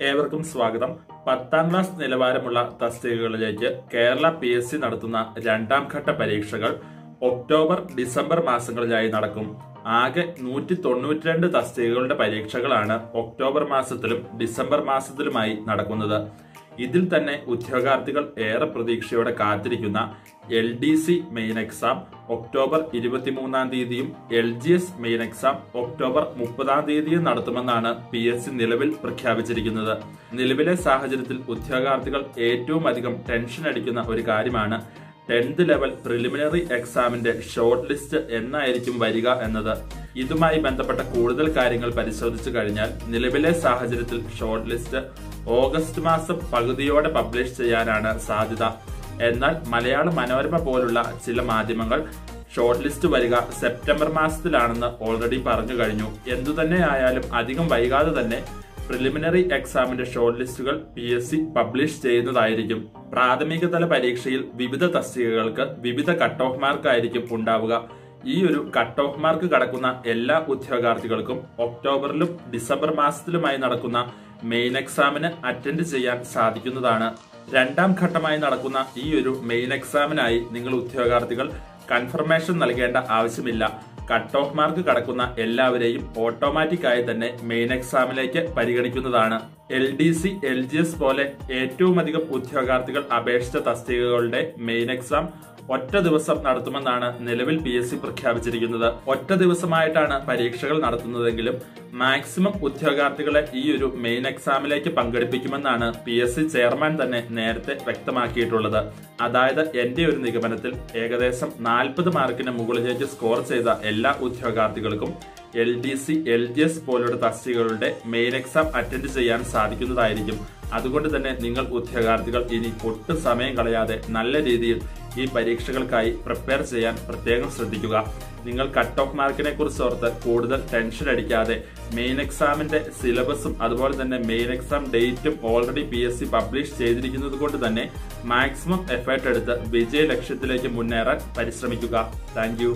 ഏവർക്കും സ്വാഗതം. 10ാം ക്ലാസ് നിലവാരമുള്ള തസ്തികകളിലേക്ക് കേരള PSC നടത്തുന്ന രണ്ടാം ഘട്ട പരീക്ഷകൾ ഒക്ടോബർ ഡിസംബർ മാസങ്ങളിലായി നടക്കും. ആകെ 192 തസ്തികകളുടെ പരീക്ഷകളാണ് ഒക്ടോബർ മാസത്തിലും ഡിസംബർ മാസത്തിലുമായി നടക്കുന്നത്. ഇതിൽ തന്നെ ഉദ്യോഗാർത്ഥികൾ ഏറെ പ്രതീക്ഷയോടെ കാത്തിരിക്കുന്ന LDC മെയിൻ എക്സാം ഒക്ടോബർ 23-ാം തീയതിയും LGS മെയിൻ എക്സാം ഒക്ടോബർ 30-ാം തീയതിയും നടത്തുമെന്നാണ് PSC നിലവിൽ പ്രഖ്യാപിച്ചിരിക്കുന്നത്. നിലവിലെ സാഹചര്യത്തിൽ ഉദ്യോഗാർത്ഥികൾ ഏറ്റവും അധികം ടെൻഷൻ അടിക്കുന്ന ഒരു കാര്യമാണ് 10th ലെവൽ പ്രിലിമിനറി എക്സാമിന്റെ ഷോർട്ട് ലിസ്റ്റ് എന്നായിരിക്കും വരിക എന്നത്. ഇതുമായി ബന്ധപ്പെട്ട കൂടുതൽ കാര്യങ്ങൾ പരിശോധിച്ചു കഴിഞ്ഞാൽ നിലവിലെ സാഹചര്യത്തിൽ ഷോർട്ട് ലിസ്റ്റ് ഓഗസ്റ്റ് മാസം പകുതിയോടെ പബ്ലിഷ് ചെയ്യാനാണ് സാധ്യത. എന്നാൽ മലയാള മനോരമ പോലുള്ള ചില മാധ്യമങ്ങൾ ഷോർട്ട് ലിസ്റ്റ് വരിക സെപ്റ്റംബർ മാസത്തിലാണെന്ന് ഓൾറെഡി പറഞ്ഞു കഴിഞ്ഞു. എന്തുതന്നെ ആയാലും അധികം വൈകാതെ തന്നെ പ്രിലിമിനറി എക്സാമിന്റെ ഷോർട്ട് ലിസ്റ്റുകൾ PSC പബ്ലിഷ് ചെയ്യുന്നതായിരിക്കും. പ്രാഥമിക തല പരീക്ഷയിൽ വിവിധ തസ്തികകൾക്ക് വിവിധ കട്ട് ഓഫ് മാർക്ക് ആയിരിക്കും ഉണ്ടാവുക. ഈ ഒരു കട്ട് ഓഫ് മാർക്ക് കടക്കുന്ന എല്ലാ ഉദ്യോഗാർത്ഥികൾക്കും ഒക്ടോബറിലും ഡിസംബർ മാസത്തിലുമായി നടക്കുന്ന മെയിൻ എക്സാമിന് അറ്റൻഡ് ചെയ്യാൻ സാധിക്കുന്നതാണ്. രണ്ടാം ഘട്ടമായി നടക്കുന്ന ഈ ഒരു മെയിൻ എക്സാമിനായി നിങ്ങൾ ഉദ്യോഗാർത്ഥികൾ കൺഫർമേഷൻ നൽകേണ്ട ആവശ്യമില്ല. കട്ട് ഓഫ് മാർക്ക് കടക്കുന്ന എല്ലാവരെയും ഓട്ടോമാറ്റിക് ആയി തന്നെ മെയിൻ എക്സാമിലേക്ക് പരിഗണിക്കുന്നതാണ്. LDC, LGS പോലെ ഏറ്റവും അധികം ഉദ്യോഗാർത്ഥികൾ അപേക്ഷിച്ച തസ്തികകളുടെ മെയിൻ എക്സാം ഒറ്റ ദിവസം നടത്തുമെന്നാണ് നിലവിൽ PSC പ്രഖ്യാപിച്ചിരിക്കുന്നത്. ഒറ്റ ദിവസമായിട്ടാണ് പരീക്ഷകൾ നടത്തുന്നതെങ്കിലും മാക്സിമം ഉദ്യോഗാർത്ഥികളെ ഈ ഒരു മെയിൻ എക്സാമിലേക്ക് പങ്കെടുപ്പിക്കുമെന്നാണ് PSC ചെയർമാൻ തന്നെ നേരത്തെ വ്യക്തമാക്കിയിട്ടുള്ളത്. അതായത് എന്റെ ഒരു നിഗമനത്തിൽ ഏകദേശം 40 മാർക്കിന് മുകളിലേക്ക് സ്കോർ ചെയ്ത എല്ലാ ഉദ്യോഗാർത്ഥികൾക്കും LDC, LGS പോലുള്ള തസ്തികകളുടെ മെയിൻ എക്സാം അറ്റൻഡ് ചെയ്യാൻ സാധിക്കുന്നതായിരിക്കും. അതുകൊണ്ട് തന്നെ നിങ്ങൾ ഉദ്യോഗാർത്ഥികൾ ഇനി ഒട്ടും സമയം കളയാതെ നല്ല രീതിയിൽ ഈ പരീക്ഷകൾക്കായി പ്രിപ്പയർ ചെയ്യാൻ പ്രത്യേകം ശ്രദ്ധിക്കുക. നിങ്ങൾ കട്ട് ഓഫ് മാർക്കിനെ കുറിച്ച് ഓർത്ത് കൂടുതൽ ടെൻഷൻ അടിക്കാതെ മെയിൻ എക്സാമിന്റെ സിലബസും അതുപോലെ തന്നെ മെയിൻ എക്സാം ഡേറ്റും ഓൾറെഡി PSC പബ്ലിഷ് ചെയ്തിരിക്കുന്നത് കൊണ്ട് തന്നെ മാക്സിമം എഫേർട്ട് എടുത്ത് വിജയ ലക്ഷ്യത്തിലേക്ക് മുന്നേറാൻ പരിശ്രമിക്കുക. താങ്ക്